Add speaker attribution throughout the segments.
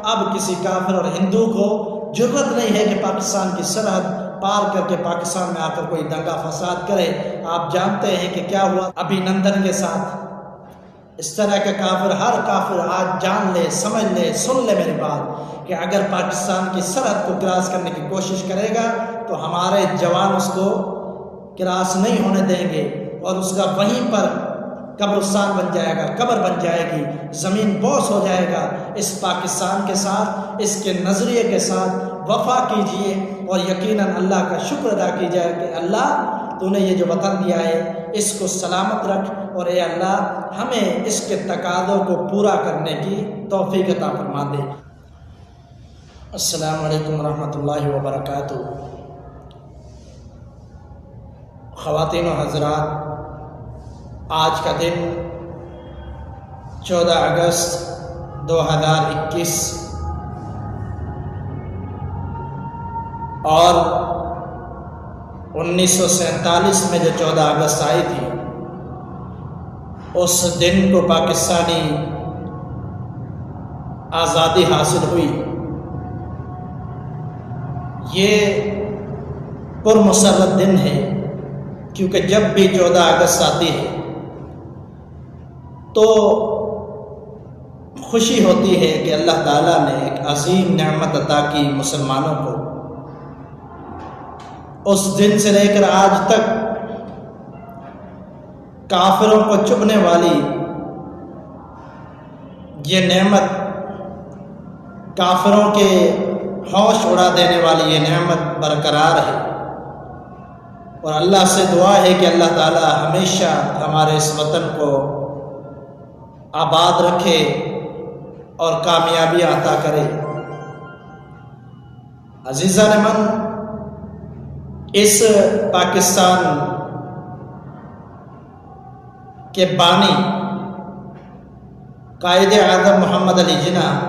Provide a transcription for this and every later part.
Speaker 1: اب کسی کافر اور ہندو کو جرت نہیں ہے کہ پاکستان کی سرحد پار کر کے پاکستان میں آ کر کوئی دنگا فساد کرے۔ آپ جانتے ہیں کہ کیا ہوا ابھی نندن کے ساتھ۔ اس طرح کا کافر، ہر کافر آج جان لے، سمجھ لے، سن لے میری بات، کہ اگر پاکستان کی سرحد کو کراس کرنے کی کوشش کرے گا تو ہمارے جوان اس کو کراس نہیں ہونے دیں گے، اور اس کا وہیں پر قبرستان بن جائے گا، قبر بن جائے گی، زمین بوس ہو جائے گا۔ اس پاکستان کے ساتھ، اس کے نظریے کے ساتھ وفا کیجئے، اور یقیناً اللہ کا شکر ادا کیجئے کہ اللہ تو نے یہ جو وطن دیا ہے اس کو سلامت رکھ، اور اے اللہ ہمیں اس کے تقاضوں کو پورا کرنے کی توفیق عطا فرما دے۔ السلام علیکم ورحمۃ اللہ وبرکاتہ۔ خواتین و حضرات، آج کا دن 14 اگست 2021 اور 1947 میں جو 14 اگست آئی تھی، اس دن کو پاکستانی آزادی حاصل ہوئی۔ یہ پرمسرت دن ہے، کیونکہ جب بھی 14 اگست آتی ہے تو خوشی ہوتی ہے کہ اللہ تعالیٰ نے ایک عظیم نعمت عطا کی مسلمانوں کو۔ اس دن سے لے کر آج تک کافروں کو چبھنے والی یہ نعمت، کافروں کے ہوش اڑا دینے والی یہ نعمت برقرار ہے، اور اللہ سے دعا ہے کہ اللہ تعالیٰ ہمیشہ ہمارے اس وطن کو آباد رکھے اور کامیابیاں عطا کرے۔ عزیزان من، اس پاکستان کے بانی قائد اعظم محمد علی جناح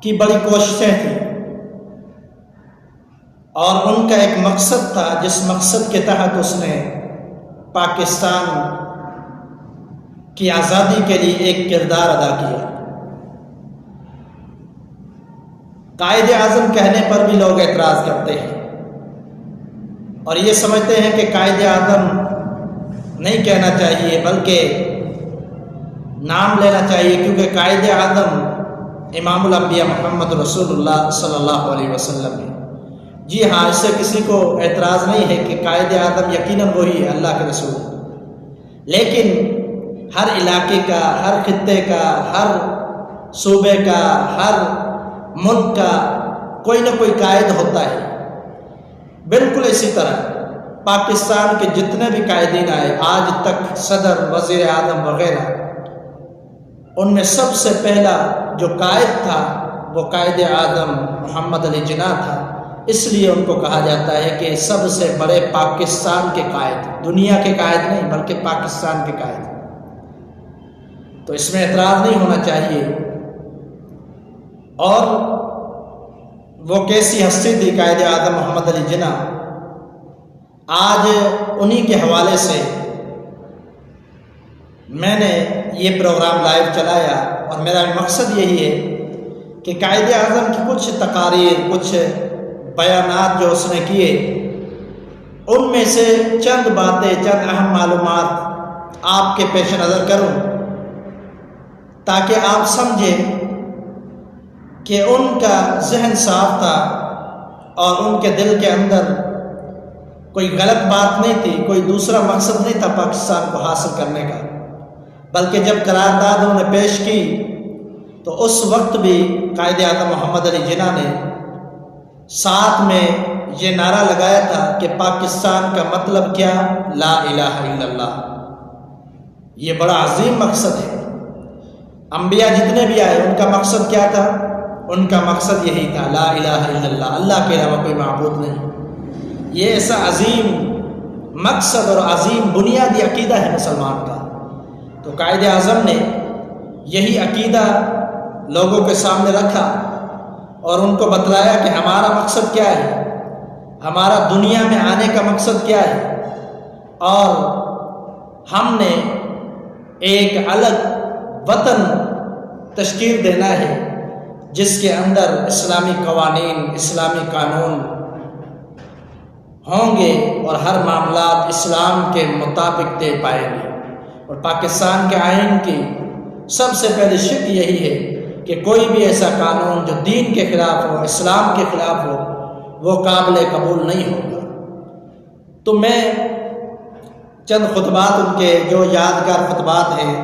Speaker 1: کی بڑی کوششیں تھیں، اور ان کا ایک مقصد تھا جس مقصد کے تحت اس نے پاکستان کی آزادی کے لیے ایک کردار ادا کیا۔ قائد اعظم کہنے پر بھی لوگ اعتراض کرتے ہیں اور یہ سمجھتے ہیں کہ قائد اعظم نہیں کہنا چاہیے بلکہ نام لینا چاہیے، کیونکہ قائد اعظم امام الانبیاء محمد رسول اللہ صلی اللہ علیہ وسلم ہے۔ جی ہاں، اس سے کسی کو اعتراض نہیں ہے کہ قائد اعظم یقیناً وہی ہے، اللہ کے رسول، لیکن ہر علاقے کا، ہر خطے کا، ہر صوبے کا، ہر ملک کا کوئی نہ کوئی قائد ہوتا ہے۔ بالکل اسی طرح پاکستان کے جتنے بھی قائدین آئے آج تک، صدر، وزیر اعظم وغیرہ، ان میں سب سے پہلا جو قائد تھا وہ قائد اعظم محمد علی جناح تھا۔ اس لیے ان کو کہا جاتا ہے کہ سب سے بڑے پاکستان کے قائد، دنیا کے قائد نہیں بلکہ پاکستان کے قائد۔ تو اس میں اعتراض نہیں ہونا چاہیے۔ اور وہ کیسی ہستی تھی قائد اعظم محمد علی جناح، آج انہی کے حوالے سے میں نے یہ پروگرام لائیو چلایا، اور میرا مقصد یہی ہے کہ قائد اعظم کی کچھ تقاریر، کچھ بیانات جو اس نے کیے، ان میں سے چند باتیں، چند اہم معلومات آپ کے پیش نظر کروں تاکہ آپ سمجھیں کہ ان کا ذہن صاف تھا اور ان کے دل کے اندر کوئی غلط بات نہیں تھی، کوئی دوسرا مقصد نہیں تھا پاکستان کو حاصل کرنے کا، بلکہ جب قرارداد انہوں نے پیش کی تو اس وقت بھی قائد اعظم محمد علی جناح نے ساتھ میں یہ نعرہ لگایا تھا کہ پاکستان کا مطلب کیا؟ لا الہ الا اللہ۔ یہ بڑا عظیم مقصد ہے۔ انبیاء جتنے بھی آئے ان کا مقصد کیا تھا؟ ان کا مقصد یہی تھا، لا الہ الا اللہ، اللہ کے علاوہ کوئی معبود نہیں۔ یہ ایسا عظیم مقصد اور عظیم بنیادی عقیدہ ہے مسلمان کا۔ تو قائد اعظم نے یہی عقیدہ لوگوں کے سامنے رکھا اور ان کو بتلایا کہ ہمارا مقصد کیا ہے، ہمارا دنیا میں آنے کا مقصد کیا ہے، اور ہم نے ایک الگ وطن تشکیل دینا ہے جس کے اندر اسلامی قوانین، اسلامی قانون ہوں گے اور ہر معاملات اسلام کے مطابق طے پائیں گے۔ اور پاکستان کے آئین کی سب سے پہلی شرط یہی ہے کہ کوئی بھی ایسا قانون جو دین کے خلاف ہو، اسلام کے خلاف ہو، وہ قابل قبول نہیں ہوگا۔ تو میں چند خطبات ان کے جو یادگار خطبات ہیں،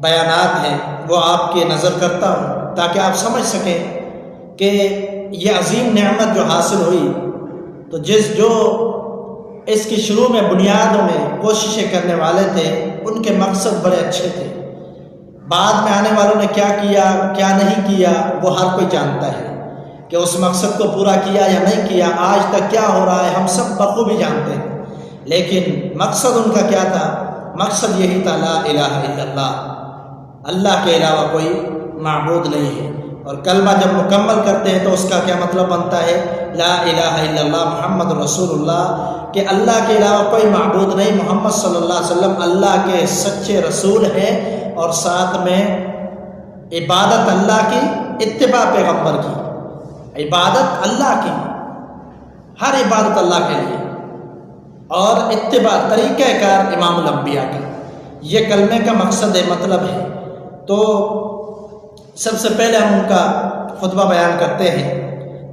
Speaker 1: بیانات ہیں، وہ آپ کی نظر کرتا ہوں تاکہ آپ سمجھ سکیں کہ یہ عظیم نعمت جو حاصل ہوئی، تو جو اس کی شروع میں بنیادوں میں کوششیں کرنے والے تھے، ان کے مقصد بڑے اچھے تھے۔ بعد میں آنے والوں نے کیا کیا، کیا نہیں کیا، وہ ہر کوئی جانتا ہے کہ اس مقصد کو پورا کیا یا نہیں کیا، آج تک کیا ہو رہا ہے ہم سب بخوبی جانتے ہیں۔ لیکن مقصد ان کا کیا تھا؟ مقصد یہی تھا لا الہ الا اللہ، اللہ کے علاوہ کوئی معبود نہیں ہے۔ اور کلمہ جب مکمل کرتے ہیں تو اس کا کیا مطلب بنتا ہے؟ لا الہ الا اللہ محمد رسول اللہ، کہ اللہ کے علاوہ کوئی معبود نہیں، محمد صلی اللہ علیہ وسلم اللہ کے سچے رسول ہیں، اور ساتھ میں عبادت اللہ کی، اتباع پیغمبر کی، عبادت اللہ کی، ہر عبادت اللہ کے لیے، اور اتباع طریقہ کار امام الانبیاء کا، یہ کلمے کا مقصد ہے، مطلب ہے۔ تو سب سے پہلے ہم ان کا خطبہ بیان کرتے ہیں۔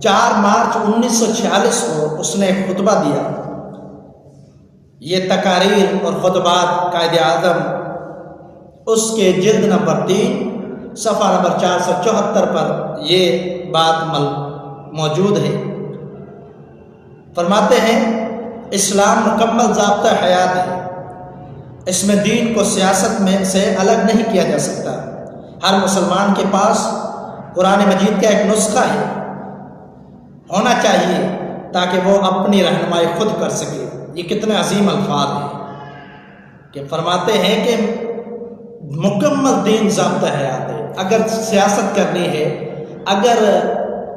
Speaker 1: 4 مارچ 1946 کو اس نے ایک خطبہ دیا۔ یہ تقاریر اور خطبات قائد اعظم اس کے جلد نمبر 3 صفحہ نمبر 474 پر یہ بات موجود ہے۔ فرماتے ہیں اسلام مکمل ضابطہ حیات ہے، اس میں دین کو سیاست میں سے الگ نہیں کیا جا سکتا۔ ہر مسلمان کے پاس قرآن مجید کا ایک نسخہ ہے، ہونا چاہیے تاکہ وہ اپنی رہنمائی خود کر سکے۔ یہ کتنے عظیم الفاظ ہیں کہ فرماتے ہیں کہ مکمل دین ضابطہ حیات ہے۔ اگر سیاست کرنی ہے، اگر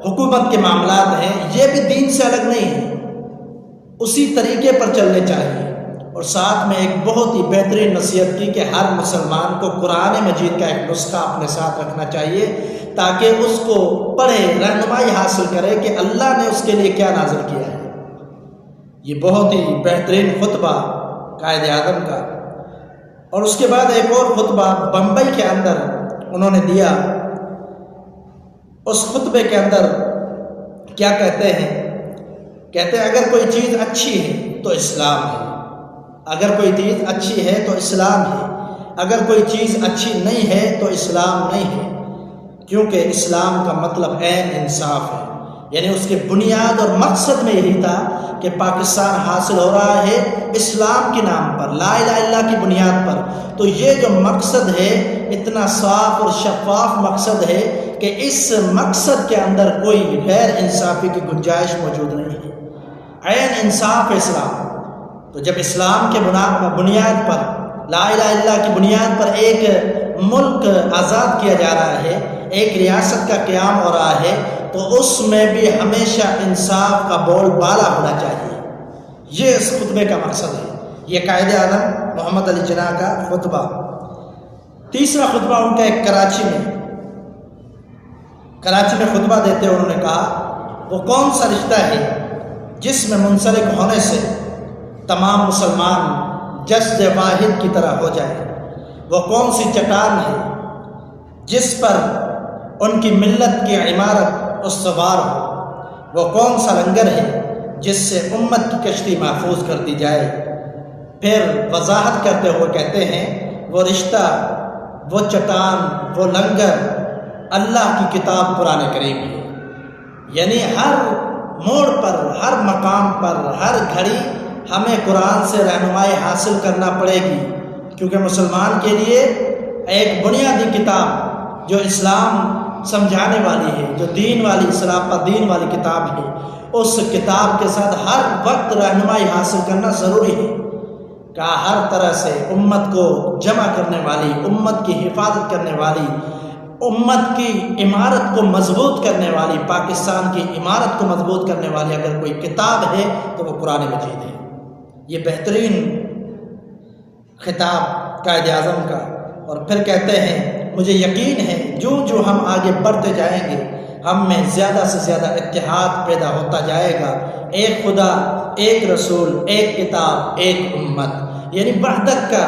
Speaker 1: حکومت کے معاملات ہیں، یہ بھی دین سے الگ نہیں ہے، اسی طریقے پر چلنے چاہیے۔ اور ساتھ میں ایک بہت ہی بہترین نصیحت کی کہ ہر مسلمان کو قرآن مجید کا ایک نسخہ اپنے ساتھ رکھنا چاہیے تاکہ اس کو پڑھے، رہنمائی حاصل کرے کہ اللہ نے اس کے لیے کیا نازل کیا ہے۔ یہ بہت ہی بہترین خطبہ قائد اعظم کا۔ اور اس کے بعد ایک اور خطبہ بمبئی کے اندر انہوں نے دیا۔ اس خطبے کے اندر کیا کہتے ہیں؟ کہتے ہیں اگر کوئی چیز اچھی ہے تو اسلام ہے، اگر کوئی چیز اچھی ہے تو اسلام ہے، اگر کوئی چیز اچھی نہیں ہے تو اسلام نہیں ہے، کیونکہ اسلام کا مطلب عین انصاف ہے۔ یعنی اس کے بنیاد اور مقصد میں یہی تھا کہ پاکستان حاصل ہو رہا ہے اسلام کے نام پر، لا الہ الا اللہ کی بنیاد پر۔ تو یہ جو مقصد ہے اتنا صاف اور شفاف مقصد ہے کہ اس مقصد کے اندر کوئی غیر انصافی کی گنجائش موجود نہیں ہے، عین انصاف اسلام۔ تو جب اسلام کے بنیاد پر، لا الہ الا اللہ کی بنیاد پر ایک ملک آزاد کیا جا رہا ہے، ایک ریاست کا قیام ہو رہا ہے، تو اس میں بھی ہمیشہ انصاف کا بول بالا ہونا چاہیے۔ یہ اس خطبے کا مقصد ہے۔ یہ قائد اعظم محمد علی جناح کا خطبہ۔ تیسرا خطبہ ان کا ایک کراچی میں خطبہ دیتے ہوئے انہوں نے کہا وہ کون سا رشتہ ہے جس میں منسلک ہونے سے تمام مسلمان جسد واحد کی طرح ہو جائے؟ وہ کون سی چٹان ہے جس پر ان کی ملت کی عمارت استوار ہو؟ وہ کون سا لنگر ہے جس سے امت کی کشتی محفوظ کر دی جائے؟ پھر وضاحت کرتے ہوئے کہتے ہیں وہ رشتہ، وہ چٹان، وہ لنگر اللہ کی کتاب قرآن کریم ہے۔ یعنی ہر موڑ پر، ہر مقام پر، ہر گھڑی ہمیں قرآن سے رہنمائی حاصل کرنا پڑے گی، کیونکہ مسلمان کے لیے ایک بنیادی کتاب جو اسلام سمجھانے والی ہے، جو دین والی، اسلام پر دین والی کتاب ہے، اس کتاب کے ساتھ ہر وقت رہنمائی حاصل کرنا ضروری ہے۔ کہ ہر طرح سے امت کو جمع کرنے والی، امت کی حفاظت کرنے والی، امت کی عمارت کو مضبوط کرنے والی، پاکستان کی عمارت کو مضبوط کرنے والی اگر کوئی کتاب ہے تو وہ قرآن مجید ہے۔ یہ بہترین خطاب قائد اعظم کا۔ اور پھر کہتے ہیں مجھے یقین ہے جو ہم آگے بڑھتے جائیں گے ہم میں زیادہ سے زیادہ اتحاد پیدا ہوتا جائے گا۔ ایک خدا، ایک رسول، ایک کتاب، ایک امت، یعنی وحدت کا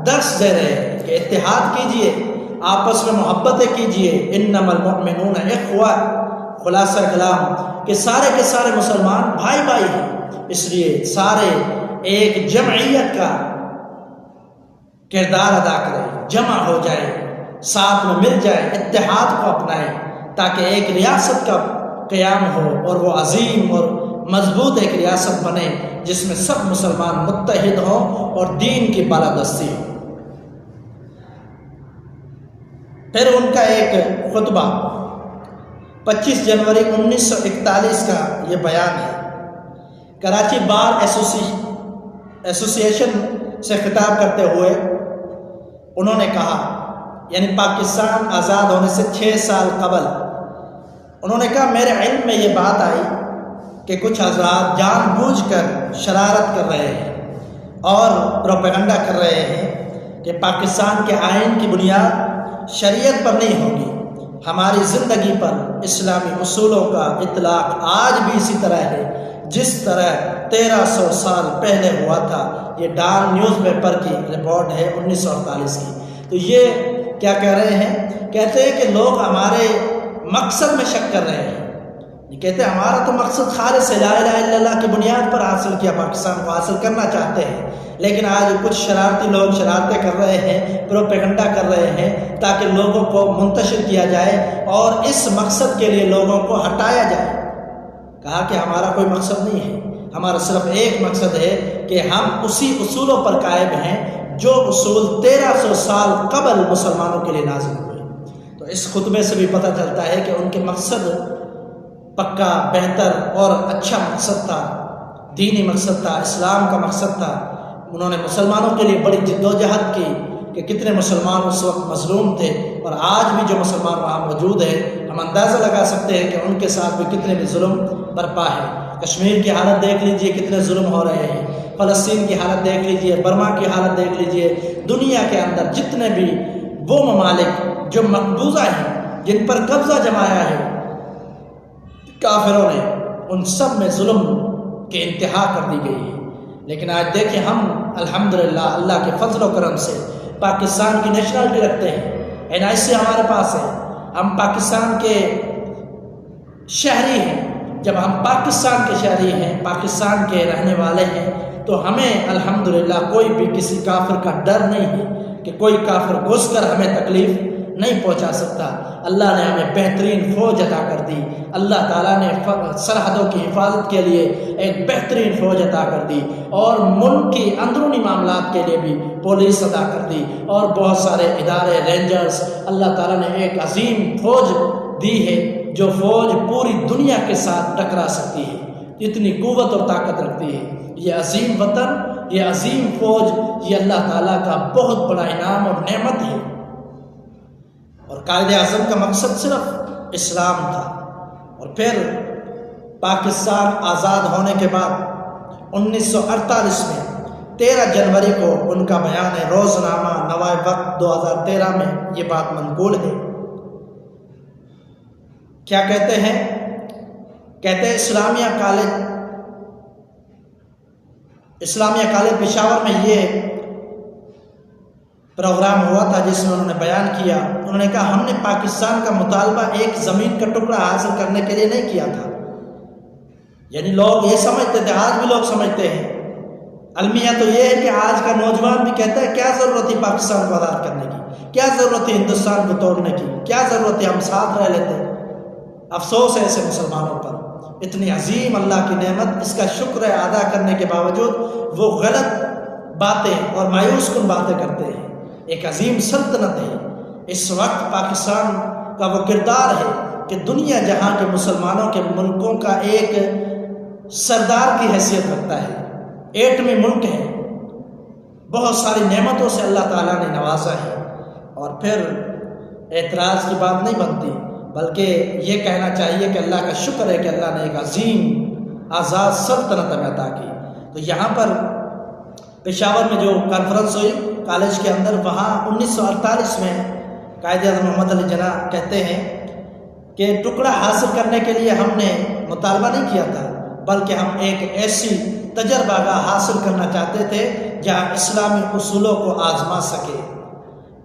Speaker 1: درس دے رہے ہیں کہ اتحاد کیجئے، آپس میں محبتیں کیجئے۔ انما المؤمنون اخوہ، خلاصہ کلام کہ سارے کے سارے مسلمان بھائی بھائی ہیں، اس لیے سارے ایک جمعیت کا کردار ادا کریں، جمع ہو جائیں، ساتھ میں مل جائیں، اتحاد کو اپنائیں تاکہ ایک ریاست کا قیام ہو اور وہ عظیم اور مضبوط ایک ریاست بنے جس میں سب مسلمان متحد ہوں اور دین کی بالادستی ہو۔ پھر ان کا ایک خطبہ 25 جنوری 1941 کا یہ بیان ہے۔ کراچی بار ایسوسی ایشن سے خطاب کرتے ہوئے انہوں نے کہا، یعنی پاکستان آزاد ہونے سے 6 سال قبل، انہوں نے کہا میرے علم میں یہ بات آئی کہ کچھ حضرات جان بوجھ کر شرارت کر رہے ہیں اور پروپیگنڈا کر رہے ہیں کہ پاکستان کے آئین کی بنیاد شریعت پر نہیں ہوگی، ہماری زندگی پر اسلامی اصولوں کا اطلاق آج بھی اسی طرح ہے جس طرح 1300 سال پہلے ہوا تھا۔ یہ ڈان نیوز پیپر کی رپورٹ ہے 1948 کی۔ تو یہ کیا کہہ رہے ہیں؟ کہتے ہیں کہ لوگ ہمارے مقصد میں شک کر رہے ہیں، یہ کہتے ہیں ہمارا تو مقصد خالص لا الہ الا اللہ کی بنیاد پر حاصل کیا، پاکستان کو حاصل کرنا چاہتے ہیں، لیکن آج کچھ شرارتی لوگ شرارتیں کر رہے ہیں، پروپیگنڈا کر رہے ہیں تاکہ لوگوں کو منتشر کیا جائے اور اس مقصد کے لیے لوگوں کو ہٹایا جائے۔ کہا کہ ہمارا کوئی مقصد نہیں ہے، ہمارا صرف ایک مقصد ہے کہ ہم اسی اصولوں پر قائم ہیں جو اصول 1300 سال قبل مسلمانوں کے لیے نازل ہوئے۔ تو اس خطبے سے بھی پتہ چلتا ہے کہ ان کے مقصد پکا، بہتر اور اچھا مقصد تھا، دینی مقصد تھا، اسلام کا مقصد تھا۔ انہوں نے مسلمانوں کے لیے بڑی جدوجہد کی کہ کتنے مسلمان اس وقت مظلوم تھے، اور آج بھی جو مسلمان وہاں موجود ہیں ہم اندازہ لگا سکتے ہیں کہ ان کے ساتھ بھی کتنے بھی ظلم برپا ہے۔ کشمیر کی حالت دیکھ لیجئے، کتنے ظلم ہو رہے ہیں، فلسطین کی حالت دیکھ لیجئے، برما کی حالت دیکھ لیجئے، دنیا کے اندر جتنے بھی وہ ممالک جو مقبوضہ ہیں، جن پر قبضہ جمایا ہے کافروں نے، ان سب میں ظلم کے انتہا کر دی گئی ہے۔ لیکن آج دیکھیں ہم الحمدللہ اللہ کے فضل و کرم سے پاکستان کی نیشنلٹی رکھتے ہیں، NIC ہمارے پاس ہے، ہم پاکستان کے شہری ہیں۔ جب ہم پاکستان کے شہری ہیں، پاکستان کے رہنے والے ہیں، تو ہمیں الحمدللہ کوئی بھی کسی کافر کا ڈر نہیں ہے کہ کوئی کافر گھس کر ہمیں تکلیف نہیں پہنچا سکتا۔ اللہ نے ہمیں بہترین فوج عطا کر دی، اللہ تعالیٰ نے سرحدوں کی حفاظت کے لیے ایک بہترین فوج عطا کر دی، اور ملک کی اندرونی معاملات کے لیے بھی پولیس عطا کر دی، اور بہت سارے ادارے، رینجرز، اللہ تعالیٰ نے ایک عظیم فوج دی ہے جو فوج پوری دنیا کے ساتھ ٹکرا سکتی ہے، اتنی قوت اور طاقت رکھتی ہے۔ یہ عظیم وطن، یہ عظیم فوج، یہ اللہ تعالیٰ کا بہت بڑا انعام اور نعمت ہے۔ اور قائد اعظم کا مقصد صرف اسلام تھا۔ اور پھر پاکستان آزاد ہونے کے بعد 1948 میں 13 جنوری کو ان کا بیان ہے، روزنامہ نوائے وقت 2013 میں یہ بات منقول ہے۔ کیا کہتے ہیں؟ کہتے ہیں اسلامیہ کالج پشاور میں یہ پروگرام ہوا تھا جس میں انہوں نے بیان کیا۔ انہوں نے کہا ہم نے پاکستان کا مطالبہ ایک زمین کا ٹکڑا حاصل کرنے کے لیے نہیں کیا تھا، یعنی لوگ یہ سمجھتے تھے، آج بھی لوگ سمجھتے ہیں۔ المیہ تو یہ ہے کہ آج کا نوجوان بھی کہتا ہے کیا ضرورت تھی پاکستان کو آزاد کرنے کی، کیا ضرورت تھی ہندوستان کو توڑنے کی، کیا ضرورت تھی ہم ساتھ رہ لیتے۔ افسوس ہے ایسے مسلمانوں پر، اتنی عظیم اللہ کی نعمت، اس کا شکر ادا کرنے کے باوجود وہ غلط باتیں اور مایوس کن باتیں کرتے ہیں۔ ایک عظیم سلطنت ہے، اس وقت پاکستان کا وہ کردار ہے کہ دنیا جہاں کے مسلمانوں کے ملکوں کا ایک سردار کی حیثیت رکھتا ہے، ایٹمی ملک ہے، بہت ساری نعمتوں سے اللہ تعالیٰ نے نوازا ہے۔ اور پھر اعتراض کی بات نہیں بنتی، بلکہ یہ کہنا چاہیے کہ اللہ کا شکر ہے کہ اللہ نے ایک عظیم آزاد سلطنت ہمیں عطا کی۔ تو یہاں پر پشاور میں جو کانفرنس ہوئی کالج کے اندر، وہاں 1948 میں قائد اعظم محمد علی جناح کہتے ہیں کہ ٹکڑا حاصل کرنے کے لیے ہم نے مطالبہ نہیں کیا تھا، بلکہ ہم ایک ایسی تجربہ گاہ حاصل کرنا چاہتے تھے جہاں اسلامی اصولوں کو آزما سکے۔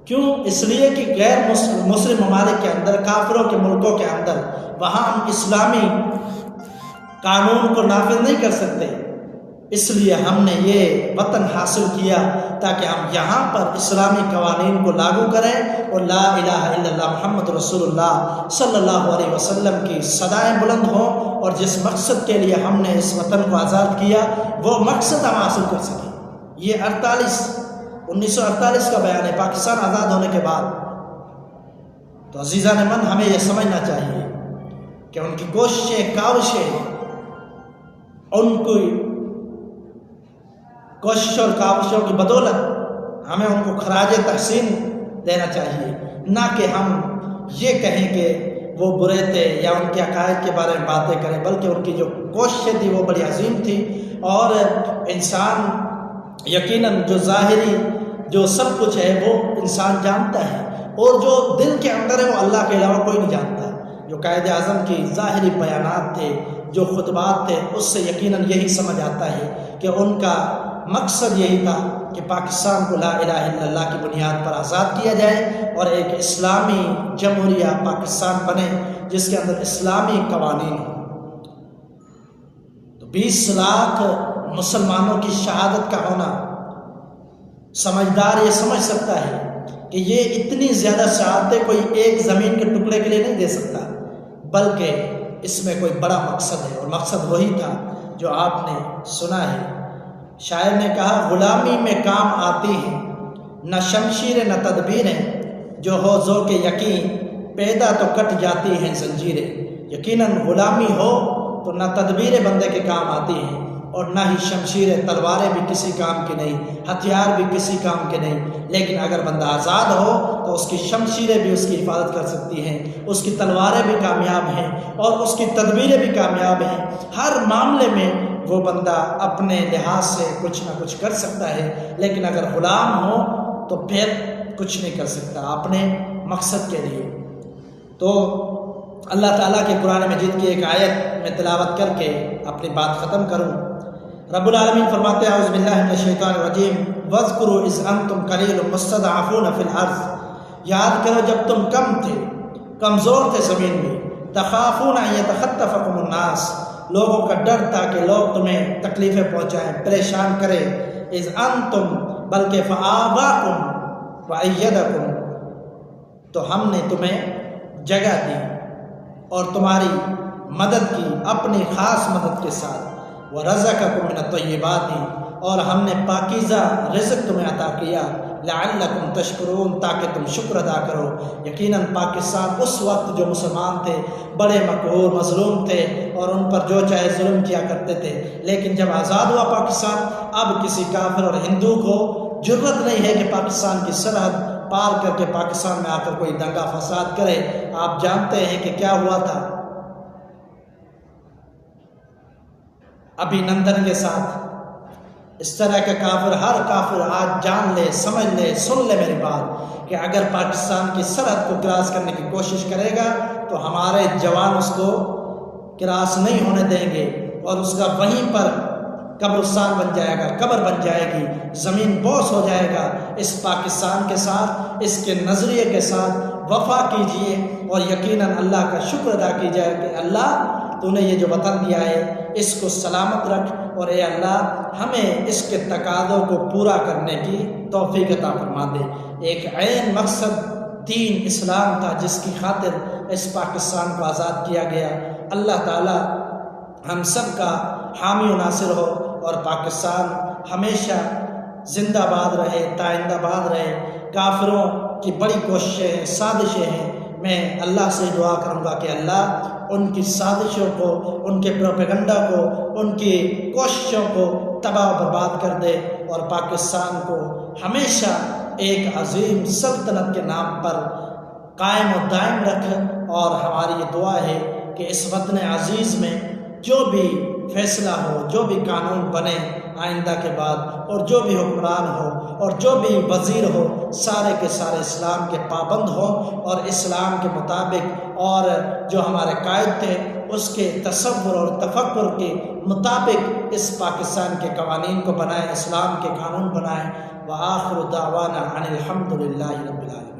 Speaker 1: کیوں؟ اس لیے کہ غیر مسلم ممالک کے اندر، کافروں کے ملکوں کے اندر، وہاں ہم اسلامی قانون کو نافذ نہیں کر سکتے، اس لیے ہم نے یہ وطن حاصل کیا تاکہ ہم یہاں پر اسلامی قوانین کو لاگو کریں اور لا الہ الا اللہ محمد رسول اللہ صلی اللہ علیہ وسلم کی صدائیں بلند ہوں، اور جس مقصد کے لیے ہم نے اس وطن کو آزاد کیا وہ مقصد ہم حاصل کر سکیں۔ یہ 1948 کا بیان ہے، پاکستان آزاد ہونے کے بعد۔ تو عزیزان من، ہمیں یہ سمجھنا چاہیے کہ ان کی کوششیں، کاوشیں، ان کی کوشش اور کاوشوں کی بدولت ہمیں ان کو خراج تحسین دینا چاہیے، نہ کہ ہم یہ کہیں کہ وہ برے تھے یا ان کے عقائد کے بارے میں باتیں کریں، بلکہ ان کی جو کوششیں تھی وہ بڑی عظیم تھی۔ اور انسان یقیناً جو ظاہری جو سب کچھ ہے وہ انسان جانتا ہے، اور جو دل کے اندر ہے وہ اللہ کے علاوہ کوئی نہیں جانتا۔ جو قائد اعظم کی ظاہری بیانات تھے، جو خطبات تھے، اس سے یقیناً یہی سمجھ آتا ہے کہ ان کا مقصد یہی تھا کہ پاکستان کو لا الہ الا اللہ کی بنیاد پر آزاد کیا جائے اور ایک اسلامی جمہوریہ پاکستان بنے جس کے اندر اسلامی قوانین ہوں۔ تو 20 لاکھ مسلمانوں کی شہادت کا ہونا، سمجھدار یہ سمجھ سکتا ہے کہ یہ اتنی زیادہ شہادتیں کوئی ایک زمین کے ٹکڑے کے لیے نہیں دے سکتا، بلکہ اس میں کوئی بڑا مقصد ہے، اور مقصد وہی تھا جو آپ نے سنا ہے۔ شاعر نے کہا، غلامی میں کام آتی ہیں نہ شمشیر نہ تدبیریں، جو ہو ذوق یقین پیدا تو کٹ جاتی ہیں زنجیریں۔ یقیناً غلامی ہو تو نہ تدبیریں بندے کے کام آتی ہیں، اور نہ ہی شمشیر، تلواریں بھی کسی کام کی نہیں، ہتھیار بھی کسی کام کے نہیں، لیکن اگر بندہ آزاد ہو تو اس کی شمشیریں بھی اس کی حفاظت کر سکتی ہیں، اس کی تلواریں بھی کامیاب ہیں، اور اس کی تدبیریں بھی کامیاب ہیں۔ ہر معاملے میں وہ بندہ اپنے لحاظ سے کچھ نہ کچھ کر سکتا ہے، لیکن اگر غلام ہو تو پھر کچھ نہیں کر سکتا اپنے مقصد کے لیے۔ تو اللہ تعالیٰ کے قرآن مجید کی ایک آیت میں تلاوت کر کے اپنی بات ختم کروں۔ رب العالمین فرماتے ہیں، اعوذ باللہ من الشیطان الرجیم، وَاذْكُرُوا إِذْ أَنْتُمْ قَلِيلٌ مُسْتَضْعَفُونَ فِي الْأَرْضِ، یاد کرو جب تم کم تھے، کمزور تھے زمین میں، تَخَافُونَ أَن يَتَخَطَّفَكُمُ النَّاسُ، لوگوں کا ڈر تھا کہ لوگ تمہیں تکلیفیں پہنچائیں، پریشان کریں، اذ انتم، بلکہ فآواکم وأیدکم، تو ہم نے تمہیں جگہ دی اور تمہاری مدد کی اپنی خاص مدد کے ساتھ، ورزقکم من الطیبات، اور ہم نے پاکیزہ رزق تمہیں عطا کیا، لعلکم تشکرون، تاکہ تم شکر ادا کرو۔ یقیناً پاکستان اس وقت جو مسلمان تھے بڑے مقہور، مظلوم تھے، اور ان پر جو چاہے ظلم کیا کرتے تھے، لیکن جب آزاد ہوا پاکستان، اب کسی کافر اور ہندو کو جرت نہیں ہے کہ پاکستان کی سرحد پار کر کے پاکستان میں آ کر کوئی دنگا فساد کرے۔ آپ جانتے ہیں کہ کیا ہوا تھا ابھی نندن کے ساتھ۔ اس طرح کا کافر، ہر کافر آج جان لے، سمجھ لے، سن لے میری بات، کہ اگر پاکستان کی سرحد کو کراس کرنے کی کوشش کرے گا تو ہمارے جوان اس کو کراس نہیں ہونے دیں گے، اور اس کا وہیں پر قبرستان بن جائے گا، قبر بن جائے گی، زمین بوس ہو جائے گا۔ اس پاکستان کے ساتھ، اس کے نظریے کے ساتھ وفا کیجئے، اور یقیناً اللہ کا شکر ادا کیجئے کہ اللہ تو نے یہ جو وطن دیا ہے اس کو سلامت رکھ، اور اے اللہ ہمیں اس کے تقاضوں کو پورا کرنے کی توفیق عطا فرما دے۔ ایک عین مقصد دین اسلام تھا جس کی خاطر اس پاکستان کو آزاد کیا گیا۔ اللہ تعالی ہم سب کا حامی و ناصر ہو، اور پاکستان ہمیشہ زندہ باد رہے، تائندہ باد رہے۔ کافروں کی بڑی کوششیں ہیں، سازشیں ہیں، میں اللہ سے دعا کروں گا کہ اللہ ان کی سازشوں کو، ان کے پروپیگنڈا کو، ان کی کوششوں کو تباہ و برباد کر دے، اور پاکستان کو ہمیشہ ایک عظیم سلطنت کے نام پر قائم و دائم رکھ۔ اور ہماری یہ دعا ہے کہ اس وطن عزیز میں جو بھی فیصلہ ہو، جو بھی قانون بنے، آئندہ کے بعد، اور جو بھی حکمران ہو اور جو بھی وزیر ہو، سارے کے سارے اسلام کے پابند ہوں اور اسلام کے مطابق اور جو ہمارے قائد تھے اس کے تصور اور تفکر کے مطابق اس پاکستان کے قوانین کو بنائیں، اسلام کے قانون بنائیں۔ وآخر دعوانا ان الحمد للہ رب العالمین۔